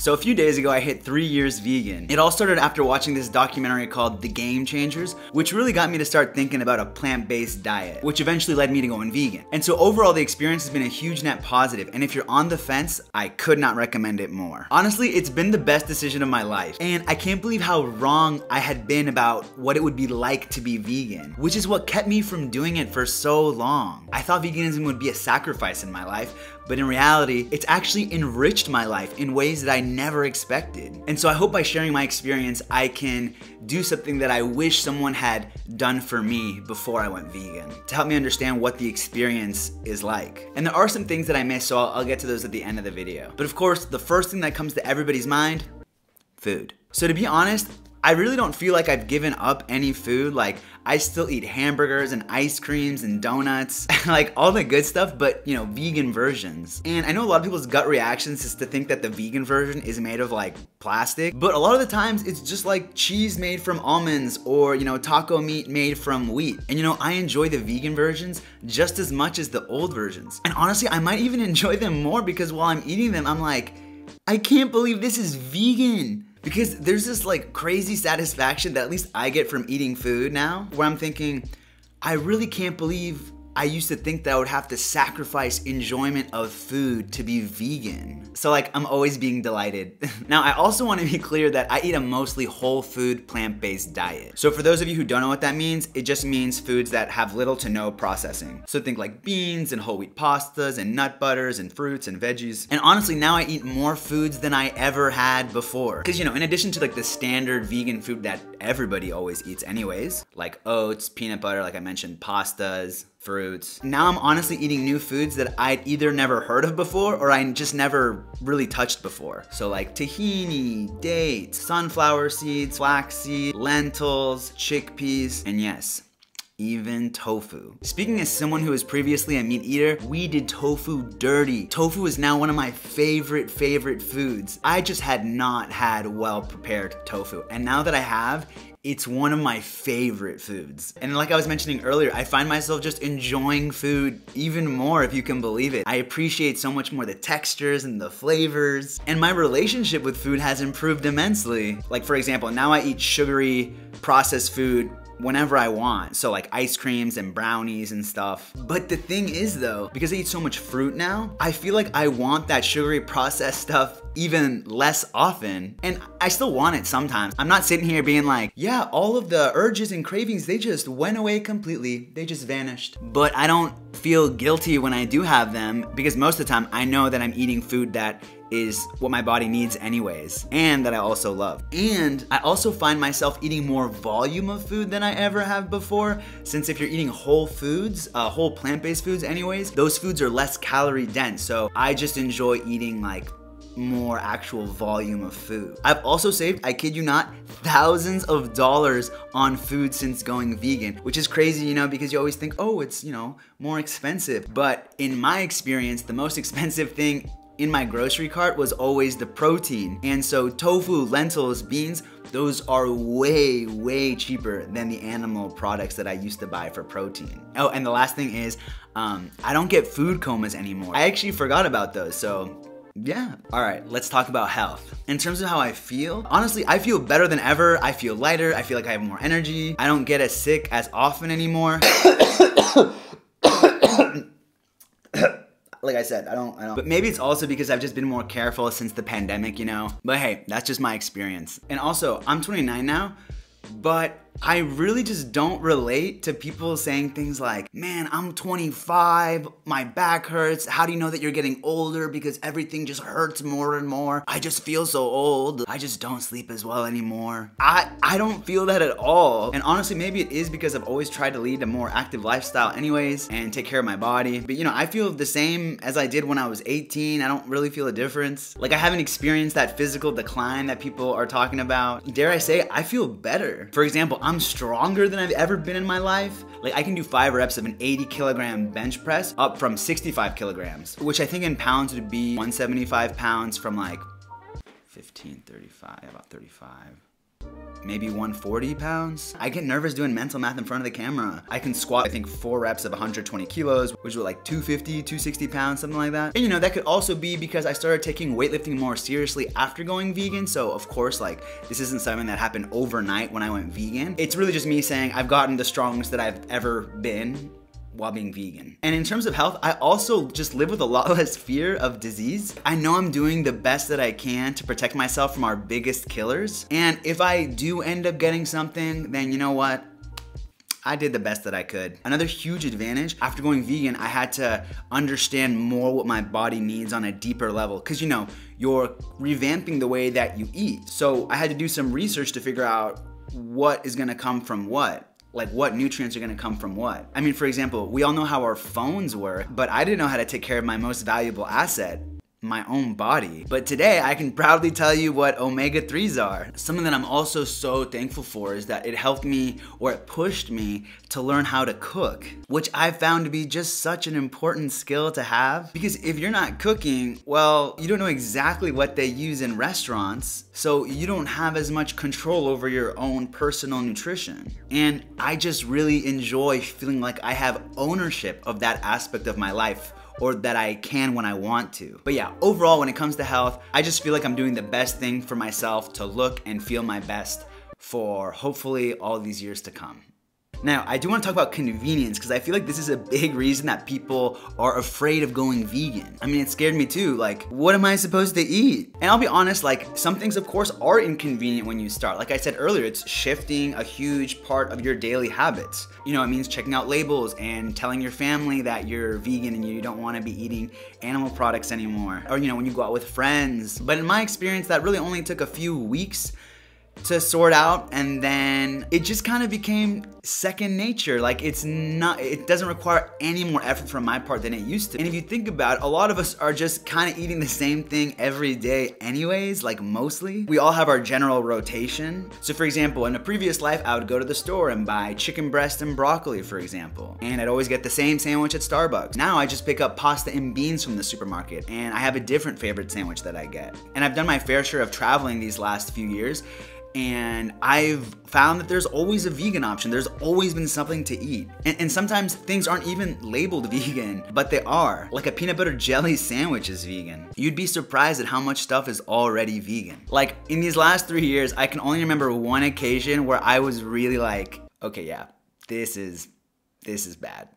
So a few days ago, I hit 3 years vegan. It all started after watching this documentary called The Game Changers, which really got me to start thinking about a plant-based diet, which eventually led me to going vegan. And so overall, the experience has been a huge net positive, and if you're on the fence, I could not recommend it more. Honestly, it's been the best decision of my life, and I can't believe how wrong I had been about what it would be like to be vegan, which is what kept me from doing it for so long. I thought veganism would be a sacrifice in my life, but in reality, it's actually enriched my life in ways that I never expected. And so I hope by sharing my experience, I can do something that I wish someone had done for me before I went vegan, to help me understand what the experience is like. And there are some things that I missed, so I'll get to those at the end of the video. But of course, the first thing that comes to everybody's mind, food. So to be honest, I really don't feel like I've given up any food. Like, I still eat hamburgers and ice creams and donuts, like all the good stuff, but you know, vegan versions. And I know a lot of people's gut reactions is to think that the vegan version is made of like plastic, but a lot of the times it's just like cheese made from almonds or, you know, taco meat made from wheat. And you know, I enjoy the vegan versions just as much as the old versions. And honestly, I might even enjoy them more because while I'm eating them, I'm like, I can't believe this is vegan. Because there's this like crazy satisfaction that at least I get from eating food now, where I'm thinking, I really can't believe I used to think that I would have to sacrifice enjoyment of food to be vegan. So like, I'm always being delighted. Now, I also want to be clear that I eat a mostly whole food, plant-based diet. So for those of you who don't know what that means, it just means foods that have little to no processing. So think like beans and whole wheat pastas and nut butters and fruits and veggies. And honestly, now I eat more foods than I ever had before. Because you know, in addition to like the standard vegan food that everybody always eats anyways, like oats, peanut butter, like I mentioned, pastas, fruits. Now I'm honestly eating new foods that I'd either never heard of before or I just never really touched before. So like tahini, dates, sunflower seeds, flaxseed, lentils, chickpeas, and yes, even tofu. Speaking as someone who was previously a meat eater, we did tofu dirty. Tofu is now one of my favorite foods. I just had not had well-prepared tofu, and now that I have, it's one of my favorite foods. And like I was mentioning earlier, I find myself just enjoying food even more, if you can believe it. I appreciate so much more the textures and the flavors. And my relationship with food has improved immensely. Like for example, now I eat sugary processed food whenever I want. So like ice creams and brownies and stuff. But the thing is though, because I eat so much fruit now, I feel like I want that sugary processed stuff even less often. And I still want it sometimes. I'm not sitting here being like, yeah, all of the urges and cravings, they just went away completely. They just vanished. But I don't feel guilty when I do have them because most of the time I know that I'm eating food that is what my body needs anyways, and that I also love. And I also find myself eating more volume of food than I ever have before, since if you're eating whole foods, whole plant-based foods anyways, those foods are less calorie dense, so I just enjoy eating like more actual volume of food. I've also saved, I kid you not, thousands of dollars on food since going vegan, which is crazy, you know, because you always think, oh, it's, you know, more expensive. But in my experience, the most expensive thing in my grocery cart was always the protein. And so tofu, lentils, beans, those are way cheaper than the animal products that I used to buy for protein. Oh, and the last thing is, I don't get food comas anymore. I actually forgot about those, so yeah. All right, let's talk about health. In terms of how I feel, honestly, I feel better than ever. I feel lighter. I feel like I have more energy. I don't get as sick as often anymore. Like I said, I don't. But maybe it's also because I've just been more careful since the pandemic, you know? But hey, that's just my experience. And also, I'm 29 now, but I really just don't relate to people saying things like, man, I'm 25, my back hurts. How do you know that you're getting older? Because everything just hurts more and more. I just feel so old. I just don't sleep as well anymore. I don't feel that at all. And honestly, maybe it is because I've always tried to lead a more active lifestyle anyways and take care of my body. But you know, I feel the same as I did when I was 18. I don't really feel a difference. Like I haven't experienced that physical decline that people are talking about. Dare I say, I feel better. For example, I'm stronger than I've ever been in my life. Like I can do 5 reps of an 80 kilogram bench press up from 65 kilograms, which I think in pounds would be 175 pounds from like 15, 35, about 35. maybe 140 pounds. I get nervous doing mental math in front of the camera. I can squat, I think 4 reps of 120 kilos, which was like 250, 260 pounds, something like that. And you know, that could also be because I started taking weightlifting more seriously after going vegan. So of course, like, this isn't something that happened overnight when I went vegan. It's really just me saying I've gotten the strongest that I've ever been while being vegan. And in terms of health, I also just live with a lot less fear of disease. I know I'm doing the best that I can to protect myself from our biggest killers. And if I do end up getting something, then you know what? I did the best that I could. Another huge advantage, after going vegan, I had to understand more what my body needs on a deeper level. Cause you know, you're revamping the way that you eat. So I had to do some research to figure out what is gonna come from what. Like what nutrients are gonna come from what. I mean, for example, we all know how our phones work, but I didn't know how to take care of my most valuable asset, my own body. But today I can proudly tell you what omega-3s are. Something that I'm also so thankful for is that it helped me, or it pushed me to learn how to cook, which I found to be just such an important skill to have. Because if you're not cooking, well, you don't know exactly what they use in restaurants, so you don't have as much control over your own personal nutrition. And I just really enjoy feeling like I have ownership of that aspect of my life, or that I can when I want to. But yeah, overall, when it comes to health, I just feel like I'm doing the best thing for myself to look and feel my best for hopefully all these years to come. Now, I do want to talk about convenience because I feel like this is a big reason that people are afraid of going vegan. I mean, it scared me too. Like, what am I supposed to eat? And I'll be honest, like, some things of course are inconvenient when you start. Like I said earlier, it's shifting a huge part of your daily habits. You know, it means checking out labels and telling your family that you're vegan and you don't want to be eating animal products anymore. Or, you know, when you go out with friends. But in my experience, that really only took a few weeks to sort out, and then it just kind of became second nature. Like, it doesn't require any more effort from my part than it used to. And if you think about it, a lot of us are just kind of eating the same thing every day anyways, like mostly. We all have our general rotation. So for example, in a previous life, I would go to the store and buy chicken breast and broccoli, for example. And I'd always get the same sandwich at Starbucks. Now I just pick up pasta and beans from the supermarket, and I have a different favorite sandwich that I get. And I've done my fair share of traveling these last few years, and I've found that there's always a vegan option. There's always been something to eat. And sometimes things aren't even labeled vegan, but they are. Like a peanut butter jelly sandwich is vegan. You'd be surprised at how much stuff is already vegan. Like, in these last 3 years, I can only remember one occasion where I was really like, okay, yeah, this is bad.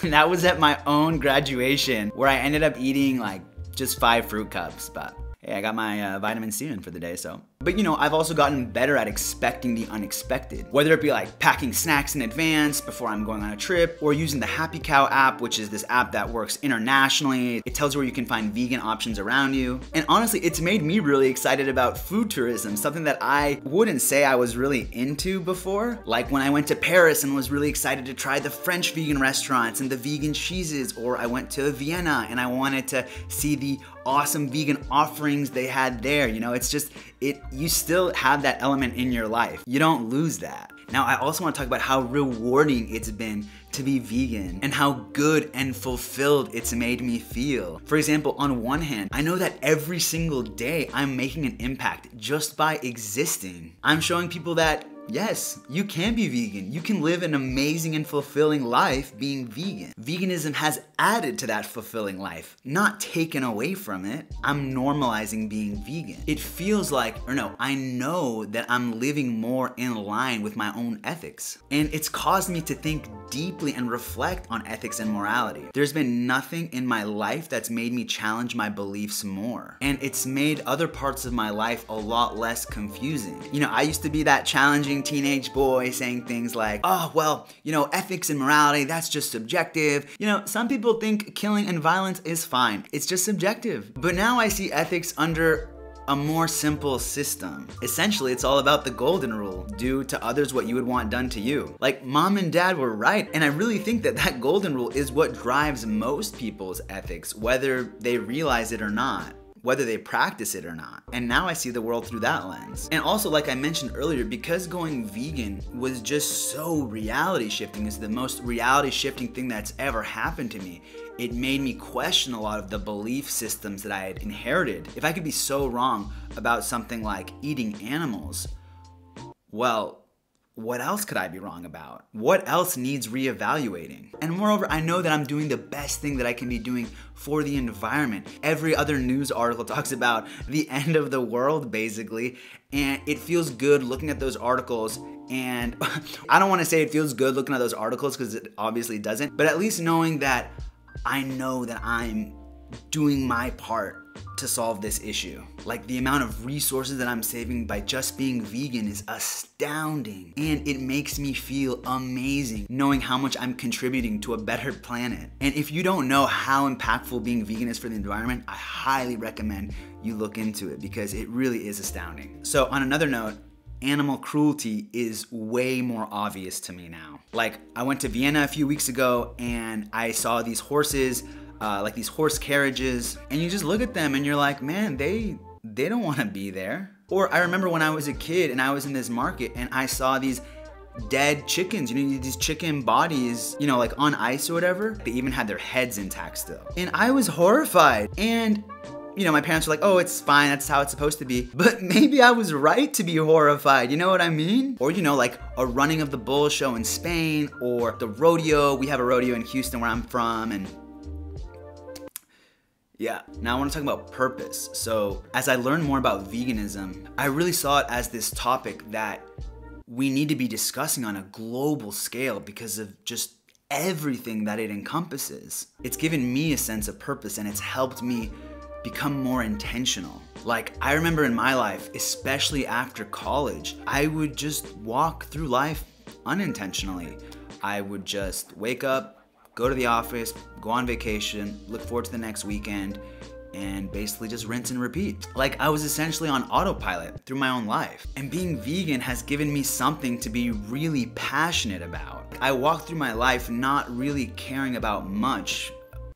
And that was at my own graduation, where I ended up eating like just 5 fruit cups, but hey, I got my vitamin C in for the day, so. But you know, I've also gotten better at expecting the unexpected. Whether it be like packing snacks in advance before I'm going on a trip, or using the Happy Cow app, which is this app that works internationally. It tells you where you can find vegan options around you. And honestly, it's made me really excited about food tourism, something that I wouldn't say I was really into before. Like when I went to Paris and was really excited to try the French vegan restaurants and the vegan cheeses, or I went to Vienna and I wanted to see the awesome vegan offerings they had there. You know, it's just, you still have that element in your life. You don't lose that. Now, I also want to talk about how rewarding it's been to be vegan and how good and fulfilled it's made me feel. For example, on one hand, I know that every single day I'm making an impact just by existing. I'm showing people that yes, you can be vegan. You can live an amazing and fulfilling life being vegan. Veganism has added to that fulfilling life, not taken away from it. I'm normalizing being vegan. It feels like, or no, I know that I'm living more in line with my own ethics. And it's caused me to think deeply and reflect on ethics and morality. There's been nothing in my life that's made me challenge my beliefs more. And it's made other parts of my life a lot less confusing. You know, I used to be that challenging teenage boy saying things like, oh, well, you know, ethics and morality, that's just subjective. You know, some people think killing and violence is fine. It's just subjective. But now I see ethics under a more simple system. Essentially, it's all about the golden rule. Do to others what you would want done to you. Like, mom and dad were right, and I really think that that golden rule is what drives most people's ethics, whether they realize it or not, whether they practice it or not. And now I see the world through that lens. And also, like I mentioned earlier, because going vegan was just so reality shifting, is the most reality shifting thing that's ever happened to me. It made me question a lot of the belief systems that I had inherited. If I could be so wrong about something like eating animals, well, what else could I be wrong about? What else needs reevaluating? And moreover, I know that I'm doing the best thing that I can be doing for the environment. Every other news article talks about the end of the world, basically, and it feels good looking at those articles. And I don't want to say it feels good looking at those articles because it obviously doesn't, but at least knowing that I know that I'm doing my part to solve this issue. Like, the amount of resources that I'm saving by just being vegan is astounding. And it makes me feel amazing knowing how much I'm contributing to a better planet. And if you don't know how impactful being vegan is for the environment, I highly recommend you look into it because it really is astounding. So on another note, animal cruelty is way more obvious to me now. Like, I went to Vienna a few weeks ago and I saw these horses, like these horse carriages, and you just look at them and you're like, man, they don't want to be there. Or I remember when I was a kid and I was in this market and I saw these dead chickens, you know, these chicken bodies, you know, like on ice or whatever. They even had their heads intact still. And I was horrified. And you know, my parents were like, oh, it's fine, that's how it's supposed to be. But maybe I was right to be horrified, you know what I mean? Or, you know, like a running of the bull show in Spain, or the rodeo. We have a rodeo in Houston where I'm from, and yeah. Now I want to talk about purpose. So as I learned more about veganism, I really saw it as this topic that we need to be discussing on a global scale because of just everything that it encompasses. It's given me a sense of purpose and it's helped me become more intentional. Like, I remember in my life, especially after college, I would just walk through life unintentionally. I would just wake up, go to the office, go on vacation, look forward to the next weekend, and basically just rinse and repeat. Like, I was essentially on autopilot through my own life. And being vegan has given me something to be really passionate about. I walked through my life not really caring about much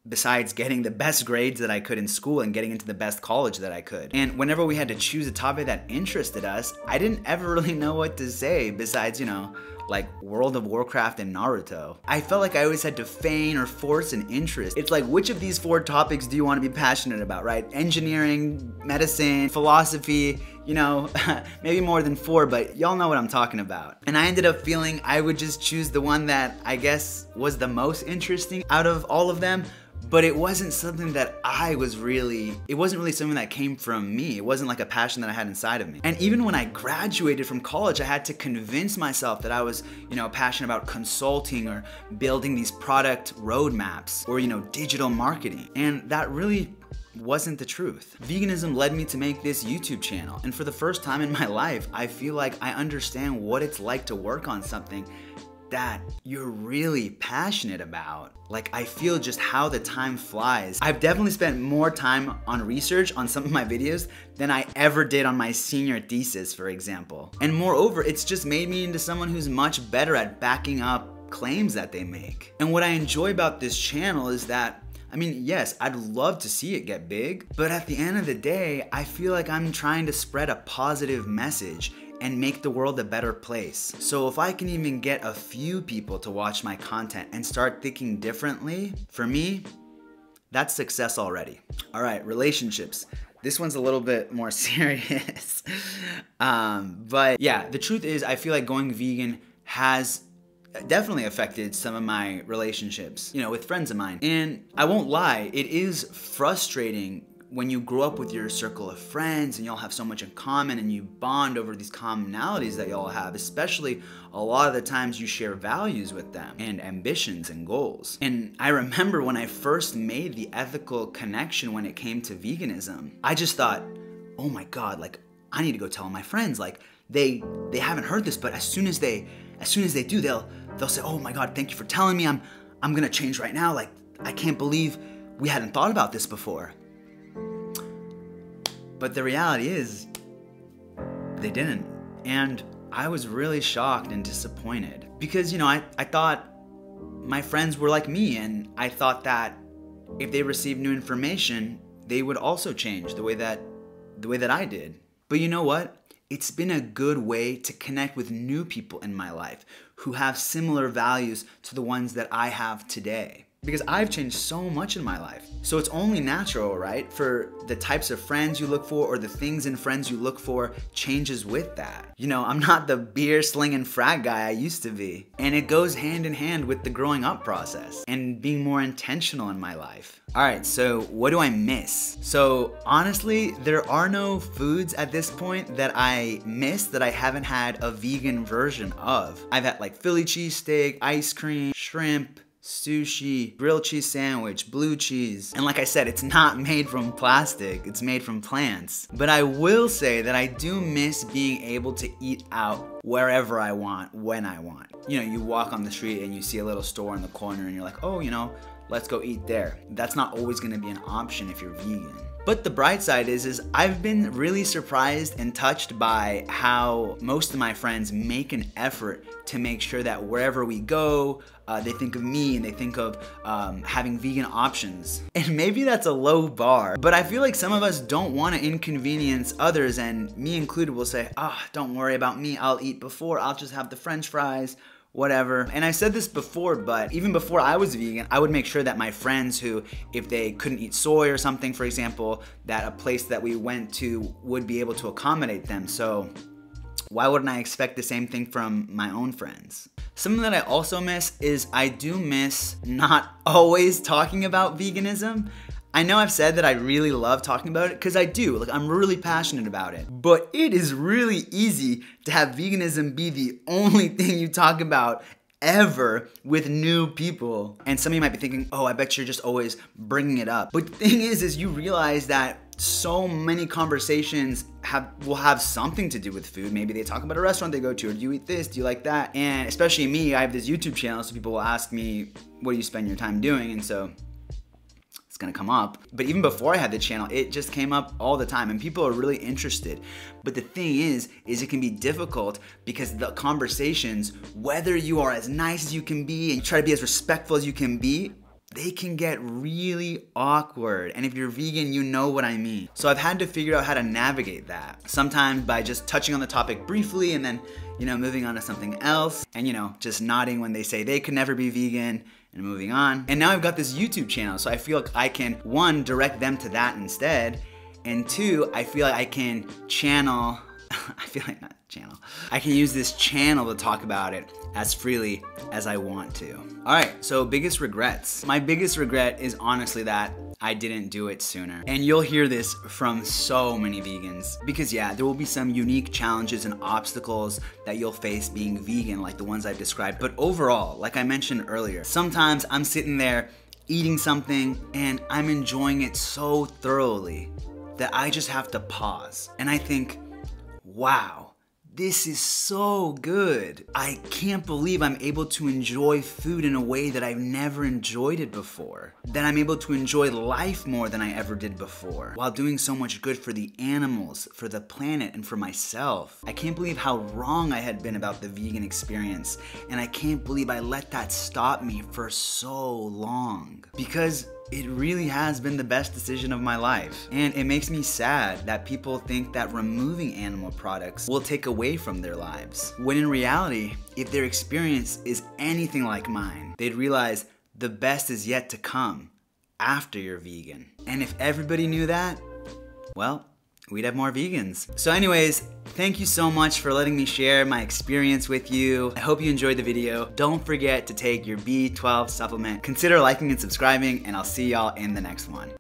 besides getting the best grades that I could in school and getting into the best college that I could. And whenever we had to choose a topic that interested us, I didn't ever really know what to say besides, you know, like World of Warcraft and Naruto. I felt like I always had to feign or force an interest. It's like, which of these 4 topics do you want to be passionate about, right? Engineering, medicine, philosophy, you know, maybe more than 4, but y'all know what I'm talking about. And I ended up feeling I would just choose the one that I guess was the most interesting out of all of them. But it wasn't something that it wasn't really something that came from me. It wasn't like a passion that I had inside of me. And even when I graduated from college, I had to convince myself that I was, you know, passionate about consulting or building these product roadmaps or, you know, digital marketing. And that really wasn't the truth. Veganism led me to make this YouTube channel. And for the first time in my life, I feel like I understand what it's like to work on something that you're really passionate about. Like, I feel just how the time flies. I've definitely spent more time on research on some of my videos than I ever did on my senior thesis, for example. And moreover, it's just made me into someone who's much better at backing up claims that they make. And what I enjoy about this channel is that, I mean, yes, I'd love to see it get big, but at the end of the day, I feel like I'm trying to spread a positive message and make the world a better place. So if I can even get a few people to watch my content and start thinking differently, for me, that's success already. All right, relationships. This one's a little bit more serious. But yeah, the truth is I feel like going vegan has definitely affected some of my relationships, you know, with friends of mine. And I won't lie, it is frustrating when you grow up with your circle of friends and y'all have so much in common and you bond over these commonalities that y'all have, especially a lot of the times you share values with them and ambitions and goals. And I remember when I first made the ethical connection when it came to veganism, I just thought, oh my God, like, I need to go tell my friends, like, they haven't heard this, but as soon as they do, they'll say, oh my God, thank you for telling me, I'm gonna change right now. Like, I can't believe we hadn't thought about this before. But the reality is, they didn't. And I was really shocked and disappointed. Because, you know, I thought my friends were like me, and I thought that if they received new information, they would also change the way that I did. But you know what? It's been a good way to connect with new people in my life who have similar values to the ones that I have today. because I've changed so much in my life. So it's only natural, right? For the types of friends you look for or the things in friends you look for changes with that. You know, I'm not the beer slinging frat guy I used to be. And it goes hand in hand with the growing up process and being more intentional in my life. All right, so what do I miss? So honestly, there are no foods at this point that I miss that I haven't had a vegan version of. I've had like Philly cheesesteak, ice cream, shrimp, sushi, grilled cheese sandwich, blue cheese. And like I said, it's not made from plastic, it's made from plants. But I will say that I do miss being able to eat out wherever I want, when I want. You know, you walk on the street and you see a little store in the corner and you're like, oh, you know, let's go eat there. That's not always gonna be an option if you're vegan. But the bright side is I've been really surprised and touched by how most of my friends make an effort to make sure that wherever we go, they think of me and they think of having vegan options. And maybe that's a low bar, but I feel like some of us don't want to inconvenience others, and me included will say, don't worry about me, I'll eat before, I'll just have the French fries, whatever. And I said this before, but even before I was vegan, I would make sure that my friends who, if they couldn't eat soy or something, for example, that a place that we went to would be able to accommodate them. So why wouldn't I expect the same thing from my own friends? Something that I also miss is I do miss not always talking about veganism. I know I've said that I really love talking about it, because I do, like I'm really passionate about it. But it is really easy to have veganism be the only thing you talk about ever with new people. And some of you might be thinking, oh, I bet you're just always bringing it up. But the thing is you realize that so many conversations will have something to do with food. Maybe they talk about a restaurant they go to, or do you eat this, do you like that? And especially me, I have this YouTube channel, so people will ask me, what do you spend your time doing? And so gonna come up. But even before I had the channel, it just came up all the time and people are really interested. But the thing is it can be difficult because the conversations, whether you are as nice as you can be and you try to be as respectful as you can be, they can get really awkward. And if you're vegan, you know what I mean. So I've had to figure out how to navigate that. Sometimes by just touching on the topic briefly and then, you know, moving on to something else and, you know, just nodding when they say they could never be vegan and moving on. And now I've got this YouTube channel, so I feel like I can, one, direct them to that instead, and two, I feel like I can channel, I can use this channel to talk about it as freely as I want to. All right, so biggest regrets. My biggest regret is honestly that I didn't do it sooner. And you'll hear this from so many vegans because yeah, there will be some unique challenges and obstacles that you'll face being vegan like the ones I've described. But overall, like I mentioned earlier, sometimes I'm sitting there eating something and I'm enjoying it so thoroughly that I just have to pause. And I think, wow, this is so good. I can't believe I'm able to enjoy food in a way that I've never enjoyed it before. That I'm able to enjoy life more than I ever did before, while doing so much good for the animals, for the planet, and for myself. I can't believe how wrong I had been about the vegan experience, and I can't believe I let that stop me for so long. Because it really has been the best decision of my life. And it makes me sad that people think that removing animal products will take away from their lives. When in reality, if their experience is anything like mine, they'd realize the best is yet to come after you're vegan. And if everybody knew that, well, we'd have more vegans. So anyways, thank you so much for letting me share my experience with you. I hope you enjoyed the video. Don't forget to take your B12 supplement. Consider liking and subscribing, and I'll see y'all in the next one.